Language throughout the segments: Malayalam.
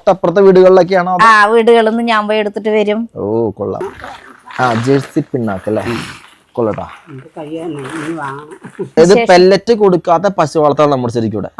തൊട്ടപ്പുറത്തെ വീടുകളിലൊക്കെയാണോ? ആ വീടുകളിൽ നിന്ന് ഞാൻ പോയി എടുത്തിട്ട് വരും. ഓ കൊള്ളാം. ജേഴ്സി പിണ്ണാക്കല്ലേ, കൊള്ളട്ടാ. ഇത് പെല്ലറ്റ് കൊടുക്കാത്ത പശു വളർത്താണ് നമ്മുടെ ശരിക്കും ഇവിടെ.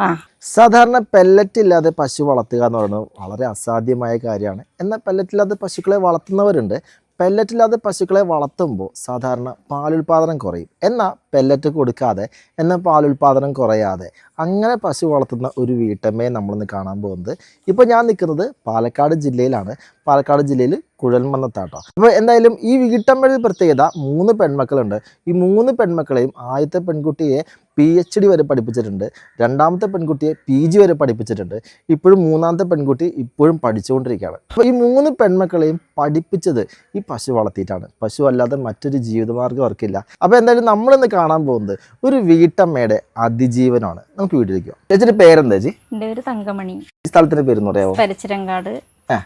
സാധാരണ പെല്ലറ്റ് ഇല്ലാതെ പശു വളർത്തുക എന്ന് പറയുന്നത് വളരെ അസാധ്യമായ കാര്യമാണ്. എന്നാൽ പെല്ലറ്റ് ഇല്ലാതെ പശുക്കളെ വളർത്തുന്നവരുണ്ട്. പെല്ലറ്റ് ഇല്ലാതെ പശുക്കളെ വളർത്തുമ്പോൾ സാധാരണ പാലുൽപാദനം കുറയും. എന്നാൽ പെല്ലറ്റ് കൊടുക്കാതെ എന്നാൽ പാലുൽപാദനം കുറയാതെ അങ്ങനെ പശു വളർത്തുന്ന ഒരു വീട്ടമ്മയെ നമ്മളിന്ന് കാണാൻ പോകുന്നത്. ഇപ്പോൾ ഞാൻ നിൽക്കുന്നത് പാലക്കാട് ജില്ലയിലാണ്. പാലക്കാട് ജില്ലയിൽ കുഴൽമന്നത്താട്ടോ. അപ്പോൾ എന്തായാലും ഈ വീട്ടമ്മയുടെ പ്രത്യേകത 3 പെൺമക്കളുണ്ട്. ഈ 3 പെൺമക്കളെയും ആദ്യത്തെ പെൺകുട്ടിയെ PhD വരെ പഠിപ്പിച്ചിട്ടുണ്ട്, രണ്ടാമത്തെ പെൺകുട്ടിയെ PG വരെ പഠിപ്പിച്ചിട്ടുണ്ട്, ഇപ്പോഴും മൂന്നാമത്തെ പെൺകുട്ടി ഇപ്പോഴും പഠിച്ചുകൊണ്ടിരിക്കുകയാണ്. അപ്പോൾ ഈ 3 പെൺമക്കളെയും പഠിപ്പിച്ചത് ഈ പശു വളർത്തിയിട്ടാണ്. പശു അല്ലാതെ മറ്റൊരു ജീവിതമാർഗ്ഗം അവർക്കില്ല. അപ്പോൾ എന്തായാലും നമ്മളിന്ന് കാണാൻ പോകുന്നത് ഒരു വീട്ടമ്മയുടെ അതിജീവനമാണ്. നമുക്ക് വീട്ടിലേക്ക് പോകാം. ചേച്ചിയുടെ പേരെന്താ ചേച്ചി? എൻ്റെ പേര് തങ്കമണി. ഈ സ്ഥലത്തിന്റെ പേര് പറയാമോ? പരച്ചിരങ്കാട്,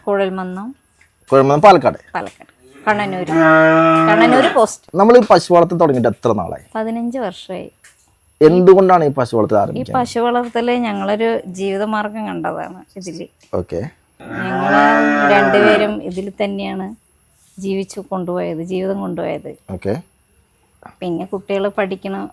കുഴൽമന്നം, പാലക്കാട്. കണ്ണനൂര് പോസ്റ്റ്. നമ്മൾ ഈ പശു വളർത്തൽ തുടങ്ങിയിട്ട് എത്ര നാളായി? 15 വർഷമായി. എന്തുകൊണ്ടാണ് ഈ പശു വളർത്തൽ ആരംഭിച്ചത്? ഈ പശു വളർത്തല് ഞങ്ങളൊരു ജീവിതമാർഗം കണ്ടതാണ് ഇതില്. ഓക്കെ. ഞങ്ങള് രണ്ടുപേരും ഇതിൽ തന്നെയാണ് ജീവിതം കൊണ്ടുപോയത്. ഓക്കെ. പിന്നെ കുട്ടികൾ പഠിക്കണം.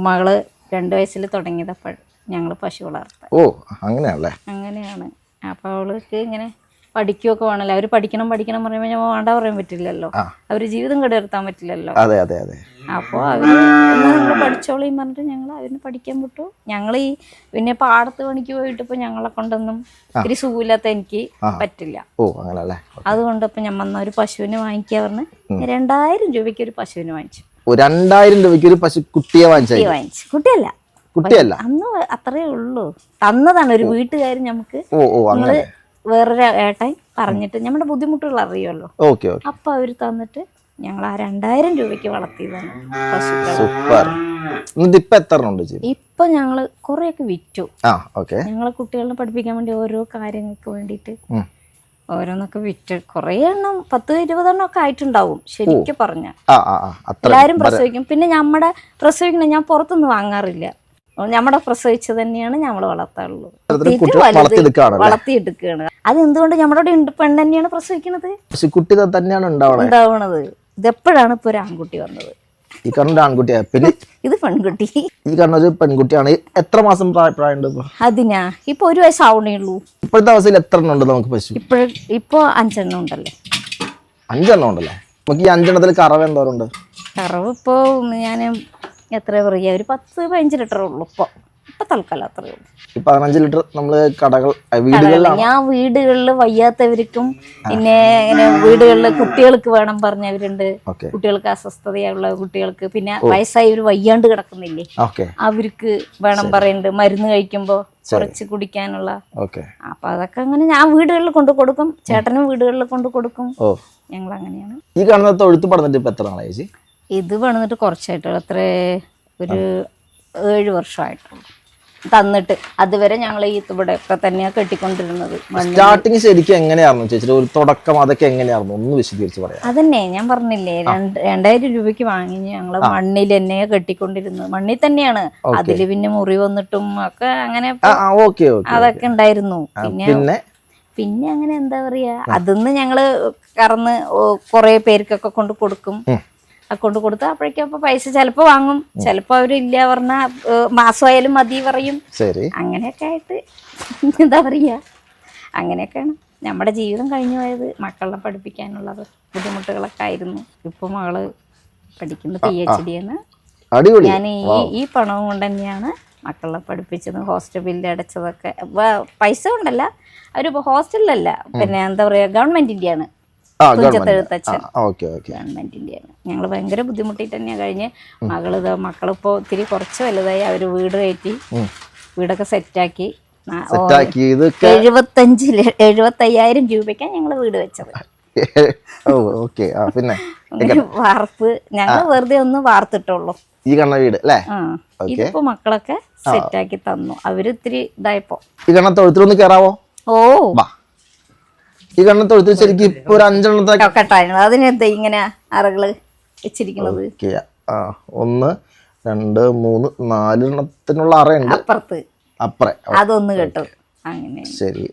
മകള് 2 വയസ്സിൽ തുടങ്ങിയതപ്പോൾ ഞങ്ങള് പശു വളർത്താം. ഓ അങ്ങനെയാണല്ലേ? അങ്ങനെയാണ്. അപ്പൊ അവൾക്ക് ഇങ്ങനെ പഠിക്കുകയൊക്കെ വേണമല്ലോ. അവര് പഠിക്കണം പറയുമ്പോൾ ഞാൻ വേണ്ട പറയാൻ പറ്റില്ലല്ലോ. അവര് ജീവിതം കെടുത്താൻ പറ്റില്ലല്ലോ. അതെ അതെ അതെ. അപ്പോൾ അവര് നിങ്ങൾ പഠിച്ചോളിയും പറഞ്ഞിട്ട് ഞങ്ങൾ അവരിന് പഠിക്കാൻ വിട്ടു. ഞങ്ങൾ ഈ പിന്നെ പാടത്ത് പണിക്ക് പോയിട്ട് ഇപ്പൊ ഞങ്ങളെ കൊണ്ടൊന്നും ഇത്തിരി സുഖമില്ലാത്ത എനിക്ക് പറ്റില്ല. ഓ അങ്ങനല്ലേ? അതുകൊണ്ട് ഇപ്പൊ ഞാൻ വന്ന ഒരു പശുവിനെ വാങ്ങിക്കാ പറഞ്ഞ് 2000 രൂപയ്ക്ക് ഒരു പശുവിനെ വാങ്ങിച്ചു. 2000 രൂപയ്ക്ക് ഒരു പശു കുട്ടിയെ വാങ്ങിച്ചു. കുട്ടിയല്ല, അന്ന് അത്രേ ഉള്ളൂ. തന്നതാണ് ഒരു വീട്ടുകാർ നമുക്ക്. നമ്മള് വേറൊരു ഏട്ടൻ പറഞ്ഞിട്ട് നമ്മുടെ ബുദ്ധിമുട്ടുകൾ അറിയുമല്ലോ. അപ്പൊ അവര് തന്നിട്ട് ഞങ്ങൾ ആ 2000 രൂപയ്ക്ക് വളർത്തിയതാണ് പശുക്കളെ. ഇപ്പൊ ഞങ്ങള് കൊറേയൊക്കെ വിറ്റു. ഞങ്ങളെ കുട്ടികളെ പഠിപ്പിക്കാൻ വേണ്ടി ഓരോ കാര്യങ്ങൾക്ക് വേണ്ടിട്ട് ഓരോന്നൊക്കെ വിറ്റ് കൊറേ എണ്ണം 10-20 എണ്ണം ഒക്കെ ആയിട്ടുണ്ടാവും ശരിക്കും പറഞ്ഞ. എല്ലാരും പ്രസവിക്കും. പിന്നെ നമ്മുടെ പ്രസവിക്കണ ഞാൻ പുറത്തുനിന്ന് വാങ്ങാറില്ല. നമ്മുടെ പ്രസവിച്ച് തന്നെയാണ് ഞമ്മള് വളർത്താറുള്ളൂ. വളർത്തിയെടുക്കുകയാണ്. അത് എന്തുകൊണ്ട് നമ്മുടെ പെണ്ണ് തന്നെയാണ് പ്രസവിക്കുന്നത്, കുട്ടി തന്നെയാണ് ഉണ്ടാവണത്. ഇതെപ്പോഴാണ് ഇപ്പൊ ഒരു ആൺകുട്ടി വന്നത്. ഈ കാണുന്ന ആൺകുട്ടിയാ, പിന്നെ ഇത് പെൺകുട്ടി. ഈ കാണുന്ന ഒരു പെൺകുട്ടിയാണ്. എത്ര മാസം പ്രായമുണ്ട്? അതിനാ ഇപ്പൊ 1 വയസ്സാവണേ ഉള്ളൂ. ഇപ്പോഴത്തെ അവസ്ഥയിൽ എത്ര എണ്ണം ഉണ്ട് നമുക്ക് പശു? ഇപ്പൊ 5 എണ്ണം ഉണ്ടല്ലേ. 5 എണ്ണം ഉണ്ടല്ലേ? നമുക്ക് ഈ 5 എണ്ണത്തിൽ കറവ് എന്തോരം ഉണ്ട്? കറവ് ഇപ്പൊ ഞാൻ എത്ര പറയാ, ഒരു 10-15 ലിറ്റർ ഉള്ളു ഇപ്പൊ തൽക്കാലം. അത്രേ ഉള്ളൂ. 15 ലിറ്റർ നമ്മള് ഞാൻ വീടുകളിൽ വയ്യാത്തവർക്കും പിന്നെ ഇങ്ങനെ വീടുകളിൽ കുട്ടികൾക്ക് വേണം പറഞ്ഞവരുണ്ട്. കുട്ടികൾക്ക് അസ്വസ്ഥതയുള്ള കുട്ടികൾക്ക്, പിന്നെ വയസ്സായവർ വയ്യാണ്ട് കിടക്കുന്നില്ലേ, അവർക്ക് വേണം പറയുന്നുണ്ട്. മരുന്ന് കഴിക്കുമ്പോ കുറച്ച് കുടിക്കാനുള്ള. അപ്പൊ അതൊക്കെ അങ്ങനെ ഞാൻ വീടുകളിൽ കൊണ്ടു കൊടുക്കും. ചേട്ടനും വീടുകളിൽ കൊണ്ടു കൊടുക്കും. ഞങ്ങൾ അങ്ങനെയാണ്. ഈ കാണുന്ന തൊഴുത്ത് പണിതിട്ട് ഇപ്പൊ എത്ര നാളായി? ഇത് പണിതിട്ട് കുറച്ചായിട്ടുള്ളൂ. അത്ര ഒരു 7 വർഷമായിട്ടുള്ളൂ തന്നിട്ട്. അതുവരെ ഞങ്ങൾ ഈ ഇവിടെ ഒക്കെ തന്നെയാണ് കെട്ടിക്കൊണ്ടിരുന്നത്. സ്റ്റാർട്ടിങ് ശരിക്കും എങ്ങനെയായിരുന്നു ചേച്ചി? ഒരു തുടക്കം അതൊക്കെ എങ്ങനെയായിരുന്നു ഒന്ന് വിശദീകരിച്ച് പറയാം. അതന്നെ ഞാൻ പറഞ്ഞില്ലേ, 2000 രൂപയ്ക്ക് വാങ്ങി ഞങ്ങള് മണ്ണിൽ തന്നെ കെട്ടിക്കൊണ്ടിരുന്നത്. മണ്ണിൽ തന്നെയാണ്. അതില് പിന്നെ മുറി വന്നിട്ടും ഒക്കെ അങ്ങനെ അതൊക്കെ ഉണ്ടായിരുന്നു. പിന്നെ അങ്ങനെ എന്താ പറയാ, അതിന്ന് ഞങ്ങള് കറന്ന് കൊറേ പേർക്കൊക്കെ കൊണ്ട് കൊടുക്കും. കൊണ്ട് കൊടുത്ത് അപ്പോഴേക്കും അപ്പൊ പൈസ ചിലപ്പോ വാങ്ങും, ചിലപ്പോ അവരില്ല പറഞ്ഞാ മാസമായാലും മതി പറയും. അങ്ങനെയൊക്കെ ആയിട്ട് എന്താ പറയാ, അങ്ങനെയൊക്കെയാണ് നമ്മുടെ ജീവിതം കഴിഞ്ഞു പോയത്. മക്കളെ പഠിപ്പിക്കാനുള്ളത് ബുദ്ധിമുട്ടുകളൊക്കെ ആയിരുന്നു. ഇപ്പൊ മകള് പഠിക്കുന്നത് PhD ആണ്. ഞാൻ ഈ പണവും കൊണ്ട് തന്നെയാണ് മക്കളെ പഠിപ്പിച്ചത്. ഹോസ്റ്റൽ ബില്ല് അടച്ചതൊക്കെ പൈസ കൊണ്ടല്ല, അവര് ഹോസ്റ്റലിലല്ല, പിന്നെ എന്താ പറയാ ഗവൺമെന്റിന്റെയാണ്. ഗവൺമെന്റിന്റെയാണ്. ഞങ്ങള് ഭയങ്കര ബുദ്ധിമുട്ടിട്ട് തന്നെയാ കഴിഞ്ഞ്. മക്കളിപ്പോ ഒത്തിരി കുറച്ച് വലുതായി. അവര് വീട് കയറ്റി വീടൊക്കെ സെറ്റാക്കി 75,000 രൂപയ്ക്കാണ് ഞങ്ങള് വീട് വെച്ചത്. വാർപ്പ് ഞങ്ങൾ വെറുതെ ഒന്ന് വാർത്തിട്ടുള്ളൂ. ഈ കണ്ണ വീട് അല്ലേ? ഇതിപ്പോ മക്കളൊക്കെ സെറ്റാക്കി തന്നു. അവര് ഇത്തിരി ഇതായപ്പോ. ഈ കണ്ണ തൊഴുത്തിലൊന്ന് കേറാവോ? ഈ കണ്ണ തൊഴുത്തിൽ ശരിക്കും ഇപ്പൊ ഒരു 5 എണ്ണത്തെ അതിനെന്താ ഇങ്ങനെ അറകള് വെച്ചിരിക്കുന്നത്? 1 2 3 4 എണ്ണത്തിനുള്ള അറയുണ്ട് അപ്പുറത്ത്. അപ്പുറം അതൊന്ന് കേട്ടോ. അങ്ങനെ ശരി.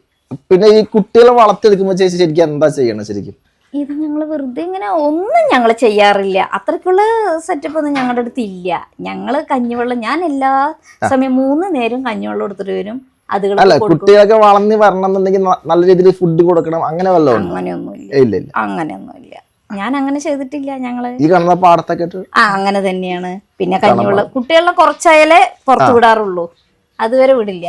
പിന്നെ ഈ കുട്ടികളെ വളർത്തിയെടുക്കുമ്പോ ചേച്ചി ശരിക്കും എന്താ ചെയ്യണം ശരിക്കും? ഇത് ഞങ്ങൾ വെറുതെ ഇങ്ങനെ ഒന്നും ഞങ്ങൾ ചെയ്യാറില്ല. അത്രയ്ക്കുള്ള സെറ്റപ്പ് ഒന്നും ഞങ്ങളുടെ അടുത്ത് ഇല്ല. ഞങ്ങള് കഞ്ഞിവെള്ളം, ഞാൻ എല്ലാ സമയം 3 നേരം കഞ്ഞിവെള്ളം എടുത്തിട്ട് വരും. അല്ല, കുട്ടികളൊക്കെ വളർന്ന് വരണമെന്നുണ്ടെങ്കിൽ നല്ല രീതിയിൽ ഫുഡ് കൊടുക്കണം, അങ്ങനെ വല്ലതും? അങ്ങനെയൊന്നുമില്ല, അങ്ങനെയൊന്നുമില്ല. ഞാൻ അങ്ങനെ ചെയ്തിട്ടില്ല. ഞങ്ങള് ഈ കാണുന്ന പാടത്തൊക്കെ അങ്ങനെ തന്നെയാണ്. പിന്നെ കഞ്ഞിവെള്ളം കുട്ടികളെ കുറച്ചായാലേ പുറത്തു വിടാറുള്ളൂ, അതുവരെ വിടില്ല.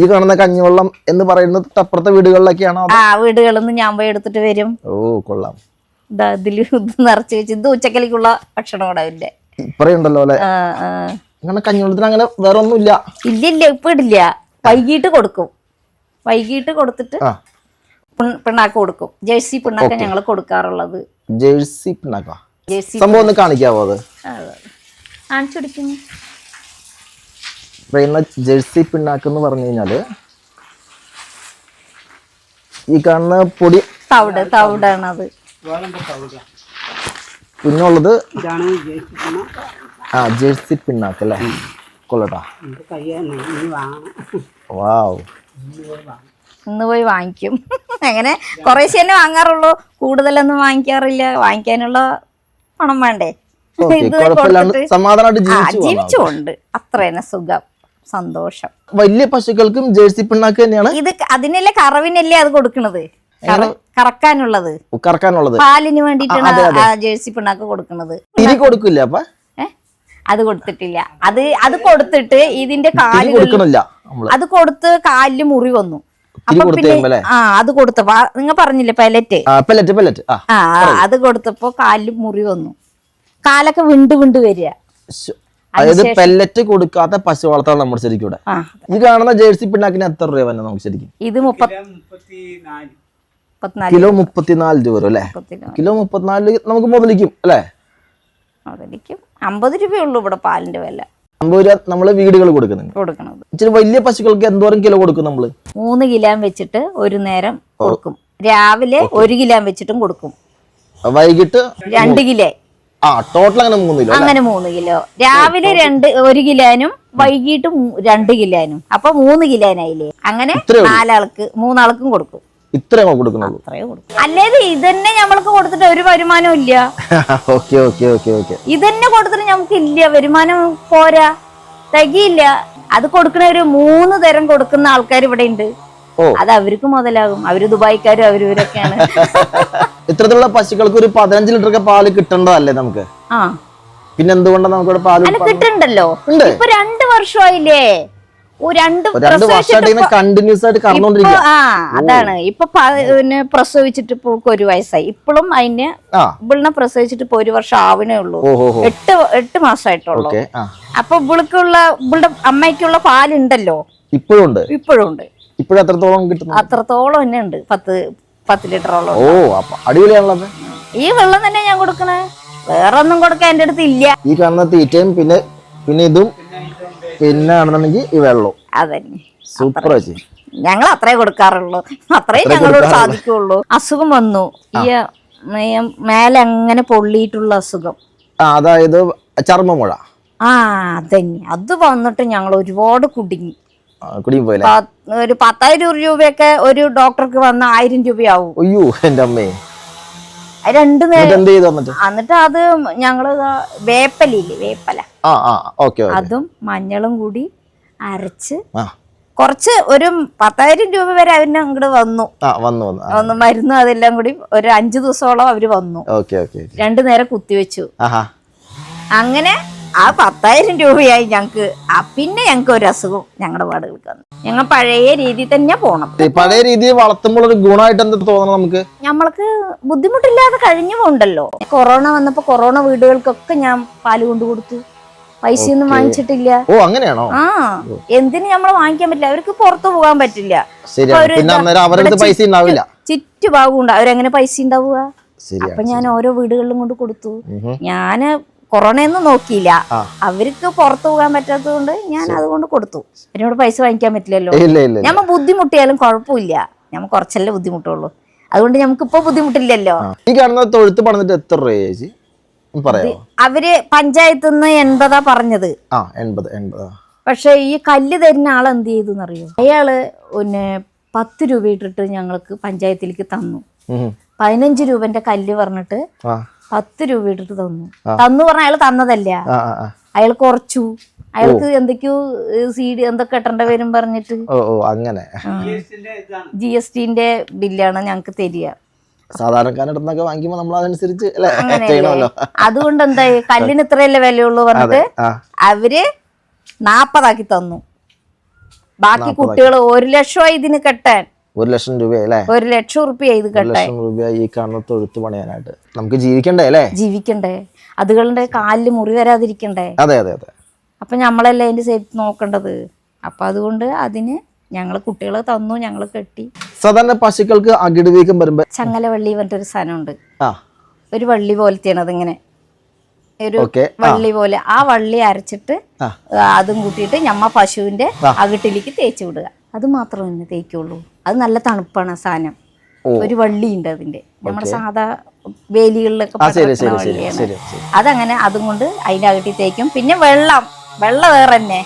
ഈ കാണുന്ന കഞ്ഞിവെള്ളം എന്ന് പറയുന്നത് അപ്പുറത്തെ വീടുകളിലൊക്കെയാണോ? വീടുകളിൽ നിന്ന് ഞാൻ പോയി എടുത്തിട്ട് വരും. ഓ കൊള്ളാം. ഇതില് നിറച്ച് വെച്ച് ഇത് ഉച്ചക്കലേക്കുള്ള ഭക്ഷണം കൂടെ ഇല്ലേ ഇപ്പറയുണ്ടല്ലോ അല്ലെ? അങ്ങനെ കഞ്ഞിവെള്ളത്തിന് അങ്ങനെ വേറെ ഒന്നും ഇല്ല? ഇല്ല, ഇപ്പൊ ഇടില്ല. വൈകിട്ട് കൊടുക്കും. വൈകിട്ട് കൊടുത്തിട്ട് പിണ്ണാക്ക് കൊടുക്കും. ജേഴ്സി പിണ്ണാക്ക ഞങ്ങൾ കൊടുക്കാറുള്ളത്. ജേഴ്സി പിണ്ണാക്ക സംഭവം ഒന്ന് കാണിക്കാവോ? അത് കാണിച്ചു കൊടുക്കുന്നു. ജേഴ്സി പിണ്ണാക്ക് എന്ന് പറഞ്ഞു കഴിഞ്ഞാല് ഈ കാണുന്ന പൊടി തവിടാണത്. പിന്നുള്ളത് ജേഴ്സി പിണ്ണാക്ക് അല്ലേ? കൊള്ളട്ടാ. വാവ്. ഇന്ന് പോയി വാങ്ങിക്കും. അങ്ങനെ കുറേശ്ശെ തന്നെ വാങ്ങാറുള്ളൂ, കൂടുതലൊന്നും വാങ്ങിക്കാറില്ല. വാങ്ങിക്കാനുള്ള പണം വേണ്ടേ? ജീവിച്ചുകൊണ്ട് അത്ര തന്നെ സുഖം, സന്തോഷം. വലിയ പശുക്കൾക്കും ജേഴ്സി പിണ്ണാക്ക് തന്നെയാണ് ഇത്. അതിനല്ലേ കറവിനല്ലേ അത് കൊടുക്കണത്, കറക്കാനുള്ളത്, പാലിന് വേണ്ടിട്ടാണ് ജേഴ്സി പിണ്ണാക്ക് കൊടുക്കണത്. കൊടുക്കില്ല അപ്പൊ? അത് കൊടുത്തിട്ടില്ല. അത് കൊടുത്തിട്ട് ഇതിന്റെ കാലുകളിൽ അത് കൊടുത്ത് കാലില് മുറി വന്നു. അപ്പൊ പിന്നെ അത് കൊടുത്തപ്പോ നിങ്ങൾ പറഞ്ഞില്ലേ പെലറ്റ്, അത് കൊടുത്തപ്പോ കാലില് മുറി വന്നു. കാലൊക്കെ വിണ്ട് വരിക. അതായത് പെല്ലറ്റ് കൊടുക്കാത്ത പശു വളർത്താണ് നമ്മൾ ശരിക്കും ഇവിടെ. ഈ കാണുന്ന ജേഴ്സി പിണ്ണാക്കിന് എത്ര രൂപ വന്നെ നമുക്ക് ശരിക്കും? ഇത് കിലോ 34 രൂപ അല്ലേ? കിലോ 34 നമുക്ക് മുതലിക്കും അല്ലേ? മുതലിക്കും. 50 രൂപയുള്ളൂ ഇവിടെ പാലിന്റെ വില. 50 രൂപ നമ്മള് വീടുകൾ കൊടുക്കുന്നത്. ഇച്ചിരി വലിയ പശുക്കൾക്ക് എന്തോരം കിലോ കൊടുക്കും നമ്മള്? 3 കിലോ വെച്ചിട്ട് ഒരു നേരം കൊടുക്കും. രാവിലെ 1 കിലോ വെച്ചിട്ടും കൊടുക്കും. വൈകിട്ട് 2 കിലോ. ടോട്ടൽ അങ്ങനെ 3 കിലോ. അങ്ങനെ 3 കിലോ. രാവിലെ 1 കിലോനും വൈകിട്ട് 2 കിലോനും. അപ്പൊ 3 കിലോനായില്ലേ? അങ്ങനെ 3 ആൾക്കും കൊടുക്കും. ഇത്രയും കൊടുക്കുന്നുള്ളൂ. അല്ലേത് ഇതന്നെ നമ്മൾക്ക് കൊടുത്തിട്ട് ഒരു വരുമാനവും ഇല്ല. ഇതന്നെ കൊടുത്തിട്ട് നമുക്ക് ഇല്ല, വരുമാനം പോരാ, തികയില്ല. അത് കൊടുക്കണ ഒരു 3 തരം കൊടുക്കുന്ന ആൾക്കാർ ഇവിടെ ഉണ്ട്. അത് അവർക്ക് മുതലാകും. അവര് ദുബായിക്കാരും അവരൊക്കെയാണ്. ഇത്തരത്തിലുള്ള പശുക്കൾക്ക് ഒരു 15 ലിറ്റർ പാല് കിട്ടേണ്ടതല്ലേ നമുക്ക്? പിന്നെ എന്തുകൊണ്ടാണ് നമുക്ക് പാല് കിട്ടുന്നുണ്ടല്ലോ? ഇപ്പൊ 2 വർഷമായില്ലേ? അതാണ് ഇപ്പൊ പ്രസവിച്ചിട്ട് ഇപ്പൊ 1 വയസ്സായി. ഇപ്പോഴും അതിന് ഇവളിനെ പ്രസവിച്ചിട്ട് ഇപ്പൊ 1 വർഷം ആവണേ ഉള്ളൂ. 8 മാസമായിട്ടുള്ളൂ. അപ്പൊ ഇവളുടെ അമ്മയ്ക്കുള്ള പാലുണ്ടല്ലോ, ഇപ്പോഴും ഉണ്ട്. അത്രത്തോളം തന്നെ ഉണ്ട്. 10 ലിറ്ററോളം. അടിപൊളിയാണല്ലോ. ഈ വെള്ളം തന്നെ ഞാൻ കൊടുക്കണേ, വേറെ ഒന്നും കൊടുക്കാൻ എന്റെ അടുത്ത് ഇല്ല. ഈ കാണുന്ന തീറ്റയും പിന്നെ ഇതും പിന്നെ ആണെന്നുണ്ടെങ്കിൽ ഈ വെള്ളവും. അതന്നെ സൂപ്പർ. ഞങ്ങൾ അത്രേ കൊടുക്കാറുള്ളൂ, അത്രേ ഞങ്ങളോട് സാധിക്കുള്ളൂ. അസുഖം വന്നു, ഈ മേലെ അങ്ങനെ പൊള്ളിയിട്ടുള്ള അസുഖം, അതായത് ചർമ്മമുഴ. അതന്നെ. അത് വന്നിട്ട് ഞങ്ങൾ ഒരുപാട് കുടുങ്ങി. ഒരു 10,000 രൂപയൊക്കെ ഒരു ഡോക്ടർക്ക് വന്ന 1000 രൂപയാവും. അയ്യോ എന്റെ അമ്മേ. 2 നേരം. എന്നിട്ട് അത് ഞങ്ങള് വേപ്പല അതും മഞ്ഞളും കൂടി അരച്ച് കുറച്ച് ഒരു 10,000 രൂപ വരെ അവന് അങ്ങോട്ട് വന്നു. മരുന്നും അതെല്ലാം കൂടി ഒരു 5 ദിവസത്തോളം അവര് വന്നു. 2 നേരം കുത്തിവെച്ചു. അങ്ങനെ ആ 10,000 രൂപയായി ഞങ്ങക്ക്. പിന്നെ ഞങ്ങക്ക് ഒരു അസുഖം ഞങ്ങളുടെ പാടുകൾക്ക് വന്നു. ഞങ്ങൾ പഴയ രീതി തന്നെ പോണം. പഴയ രീതിയിൽ വളർത്തുമ്പോൾ ഒരു ഗുണമായിട്ട് എന്താ തോന്നണം നമുക്ക്? നമ്മൾക്ക് ബുദ്ധിമുട്ടില്ലാതെ കഴിഞ്ഞു പോണ്ടല്ലോ. കൊറോണ വന്നപ്പോ കൊറോണ വീടുകൾക്കൊക്കെ ഞാൻ പാല് കൊണ്ടു കൊടുത്തു. പൈസയൊന്നും വാങ്ങിച്ചിട്ടില്ല. അങ്ങനെയാണോ? എന്തിനു നമ്മള് വാങ്ങിക്കാൻ പറ്റില്ല, അവർക്ക് പുറത്തു പോകാൻ പറ്റില്ല. ചുറ്റുഭാഗം ഉണ്ട്, അവരെങ്ങനെ പൈസ ഉണ്ടാവുക? അപ്പൊ ഞാൻ ഓരോ വീടുകളിലും കൊണ്ട് കൊടുത്തു. ഞാന് കൊറോണയൊന്നും നോക്കിയില്ല, അവർക്ക് പുറത്തു പോകാൻ പറ്റാത്തത് കൊണ്ട് ഞാൻ അതുകൊണ്ട് കൊടുത്തു. എന്നോട് പൈസ വാങ്ങിക്കാൻ പറ്റില്ലല്ലോ. ഞമ്മ ബുദ്ധിമുട്ടിയാലും കുഴപ്പമില്ല, ഞമ്മ കുറച്ചല്ലേ ബുദ്ധിമുട്ടുള്ളൂ. അതുകൊണ്ട് ഞമ്മക്ക് ഇപ്പൊ ബുദ്ധിമുട്ടില്ലല്ലോ. ഈ കാണുന്ന തൊഴുത്ത് പണിതിട്ട് എത്ര രൂപ? അവര് പഞ്ചായത്തിൽ നിന്ന് 80 പറഞ്ഞത്. 80. പക്ഷെ ഈ കല്ല് തരുന്ന ആളെന്ത് ചെയ്തെന്നറിയോ? അയാള് 10 രൂപ ഇട്ടിട്ട് ഞങ്ങൾക്ക് പഞ്ചായത്തിലേക്ക് തന്നു. 15 രൂപന്റെ കല്ല് പറഞ്ഞിട്ട് 10 രൂപ ഇട്ടിട്ട് തന്നു. പറഞ്ഞ അയാൾ തന്നതല്ല, അയാൾ കുറച്ചു. അയാൾക്ക് എന്തൊക്കെയോ CD എന്തൊക്കെ ഇട്ടേണ്ട വരും പറഞ്ഞിട്ട് അങ്ങനെ GSTന്റെ ബില്ലാണ് ഞങ്ങക്ക് തരിക. സാധാരണക്കാരടുത്തൊക്കെ വാങ്ങിക്കുമ്പോ നമ്മൾ അതനുസരിച്ച് അതുകൊണ്ട് എന്തായി, കല്ലിന് ഇത്രയല്ലേ വിലയുള്ളൂ പറഞ്ഞിട്ട് അവര് 40 തന്നു. ബാക്കി കുട്ടികൾ 1 ലക്ഷമായി ഇതിന് കെട്ടാൻ. 1 ലക്ഷം രൂപയല്ലേ? 1 ലക്ഷം റുപ്യ ഇത് കെട്ടാൻ. 1 ലക്ഷം രൂപ ഈ കാണുന്ന തൊഴുത്ത് പണിയാനായിട്ട് നമുക്ക് ജീവിക്കണ്ടേ അല്ലേ? ജീവിക്കണ്ടേ, അതുകളുടെ കാലില് മുറി വരാതിരിക്കണ്ടേ? അതെ അതെ അതെ. അപ്പൊ നമ്മളല്ലേ അതിന്റെ സേഫ്റ്റി നോക്കേണ്ടത്. അപ്പൊ അതുകൊണ്ട് അതിന് ഞങ്ങള് കുട്ടികളെ തന്നു, ഞങ്ങള് കെട്ടി. സാധാരണ പശുക്കൾക്ക് അകിട് വീക്കം വരുമ്പോ ചങ്ങലവള്ളി പറഞ്ഞിട്ടൊരു സാധനമുണ്ട്, ഒരു വള്ളി പോലത്തെയാണ് അതിങ്ങനെ ഒരു വള്ളി പോലെ. ആ വള്ളി അരച്ചിട്ട് അതും കൂട്ടിയിട്ട് ഞമ്മ പശുവിന്റെ അകിട്ടിലേക്ക് തേച്ച് വിടുക. അത് മാത്രം തന്നെ തേക്കുള്ളൂ. അത് നല്ല തണുപ്പാണ് ആ സാധനം. ഒരു വള്ളി ഉണ്ട് അതിന്റെ, നമ്മുടെ സാധാ വേലികളിലൊക്കെ വള്ളിയാണ്. അതങ്ങനെ അതും കൊണ്ട് അതിന്റെ അകട്ടി തേക്കും. പിന്നെ വെള്ളം വേറെ തന്നെ,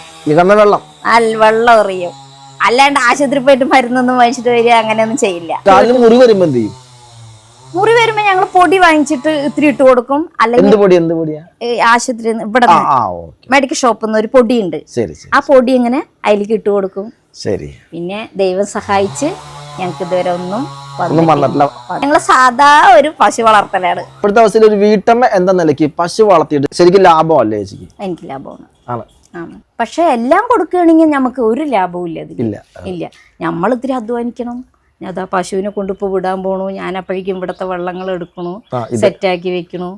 വെള്ളം എറിയും. അല്ലാണ്ട് ആശുപത്രി പോയിട്ട് മരുന്നൊന്നും വാങ്ങിച്ചിട്ട് വരിക അങ്ങനെയൊന്നും ചെയ്യില്ല. മുറി വരുമ്പോ ഞങ്ങൾ പൊടി വാങ്ങിച്ചിട്ട് ഇത്തിരി ഇട്ട് കൊടുക്കും. അല്ലെങ്കിൽ ആശുപത്രി ഇവിടെ മെഡിക്കൽ ഷോപ്പിൽ നിന്ന് ഒരു പൊടിയുണ്ട്, ആ പൊടി ഇങ്ങനെ അതിലേക്ക് ഇട്ട് കൊടുക്കും. പിന്നെ ദൈവം സഹായിച്ച് ഞങ്ങൾക്ക് ഇതുവരെ ഒന്നും ഞങ്ങള് സാധാ ഒരു പശു വളർത്തലാണ്. ഇപ്പോഴത്തെ അവസ്ഥയിൽ ഒരു വീട്ടമ്മ എന്ന നിലയ്ക്ക് പശു വളർത്തിയിട്ട് ശരിക്കും ലാഭമല്ലേ? എനിക്ക് ലാഭമാണ്. പക്ഷെ എല്ലാം കൊടുക്കുകയാണെങ്കിൽ നമുക്ക് ഒരു ലാഭവും ഇല്ല. നമ്മൾ ഇത്തിരി അധ്വാനിക്കണം. അതാ പശുവിനെ കൊണ്ടിപ്പോ വിടാൻ പോണു, ഞാൻ അപ്പോഴേക്കും ഇവിടത്തെ വെള്ളങ്ങൾ എടുക്കണു, സെറ്റാക്കി വെക്കണു,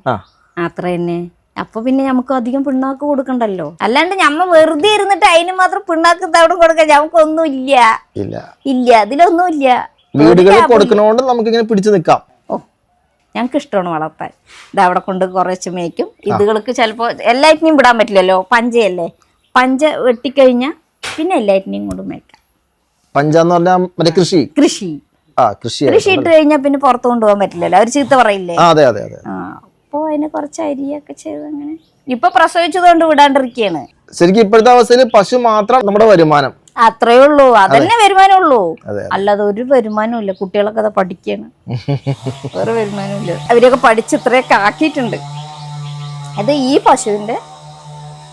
അത്ര തന്നെ. അപ്പൊ പിന്നെ നമുക്ക് അധികം പിണ്ണാക്ക് കൊടുക്കണ്ടല്ലോ. അല്ലാണ്ട് ഞമ്മ വെറുതെ ഇരുന്നിട്ട് അതിന് മാത്രം പിണ്ണാക്ക് തവിട് കൊടുക്കാൻ നമുക്കൊന്നും ഇല്ല, അതിലൊന്നും ഇല്ല. കൊടുക്കുന്നോണ്ട് നമുക്ക് ഇങ്ങനെ പിടിച്ചു നിൽക്കാം. ഞങ്ങൾക്ക് ഇഷ്ടമാണ് വളർത്താൻ. ഇത് അവിടെ കൊണ്ട് കുറച്ച് മേയ്ക്കും. ഇതുകൾക്ക് ചിലപ്പോ എല്ലാറ്റിനെയും വിടാൻ പറ്റില്ലല്ലോ, പഞ്ചയല്ലേ. പഞ്ച വെട്ടിക്കഴിഞ്ഞാ പിന്നെ എല്ലാറ്റിനെയും കൊണ്ട് മേയ്ക്കാം. പഞ്ചാന്ന് പറഞ്ഞാൽ കൃഷി ഇട്ട് കഴിഞ്ഞാൽ പിന്നെ പുറത്തു കൊണ്ടുപോകാൻ പറ്റില്ലല്ലോ, അവർ ചീത്ത പറയില്ലേ. അപ്പൊ അതിന് കുറച്ച് അരിയൊക്കെ ചെയ്ത് അങ്ങനെ ഇപ്പൊ പ്രസവിച്ചതുകൊണ്ട് വിടാണ്ടിരിക്കുകയാണ്. ശരിക്കും ഇപ്പോഴത്തെ അവസ്ഥയിൽ പശു മാത്രം നമ്മുടെ വരുമാനം, അത്രേ ഉള്ളൂ. അതന്നെ വരുമാനമുള്ളൂ, അല്ലാതെ ഒരു വരുമാനവും ഇല്ല. കുട്ടികളൊക്കെ അത് പഠിക്കാണ്, വേറെ വരുമാനവും ഇല്ല. അവരൊക്കെ പഠിച്ച് ഇത്രയൊക്കെ ആക്കിയിട്ടുണ്ട്. അത് ഈ പശുവിന്റെ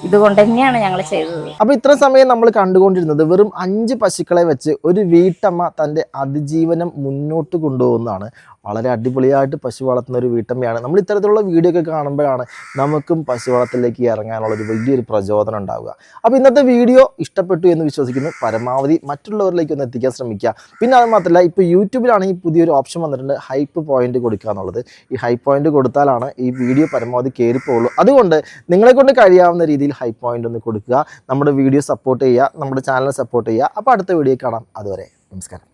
ഇതുകൊണ്ട് തന്നെയാണ് ഞങ്ങൾ ചെയ്തത്. അപ്പൊ ഇത്ര സമയം നമ്മൾ കണ്ടുകൊണ്ടിരുന്നത് വെറും 5 പശുക്കളെ വെച്ച് ഒരു വീട്ടമ്മ തന്റെ അതിജീവനം മുന്നോട്ട് കൊണ്ടുപോകുന്നതാണ്. വളരെ അടിപൊളിയായിട്ട് പശു വളർത്തുന്ന ഒരു വീട്ടമ്മയാണ്. നമ്മൾ ഇത്തരത്തിലുള്ള വീഡിയോ ഒക്കെ കാണുമ്പോഴാണ് നമുക്കും പശു വളർത്തലിലേക്ക് ഇറങ്ങാനുള്ള ഒരു വലിയൊരു പ്രചോദനം ഉണ്ടാവുക. അപ്പോൾ ഇന്നത്തെ വീഡിയോ ഇഷ്ടപ്പെട്ടു എന്ന് വിശ്വസിക്കുന്നു. പരമാവധി മറ്റുള്ളവരിലേക്ക് ഒന്ന് എത്തിക്കാൻ ശ്രമിക്കുക. പിന്നെ അത് മാത്രമല്ല, ഇപ്പോൾ യൂട്യൂബിലാണെങ്കിൽ പുതിയൊരു ഓപ്ഷൻ വന്നിട്ടുണ്ട്, ഹൈപ്പ് പോയിന്റ് കൊടുക്കുക എന്നുള്ളത്. ഈ ഹൈപ്പ് പോയിന്റ് കൊടുത്താലാണ് ഈ വീഡിയോ പരമാവധി കയറിപ്പോവുള്ളൂ. അതുകൊണ്ട് നിങ്ങളെക്കൊണ്ട് കഴിയാവുന്ന രീതിയിൽ ഹൈപ്പ് പോയിന്റ് ഒന്ന് കൊടുക്കുക. നമ്മുടെ വീഡിയോ സപ്പോർട്ട് ചെയ്യുക, നമ്മുടെ ചാനൽ സപ്പോർട്ട് ചെയ്യുക. അപ്പോൾ അടുത്ത വീഡിയോ കാണാം. അതുവരെ നമസ്കാരം.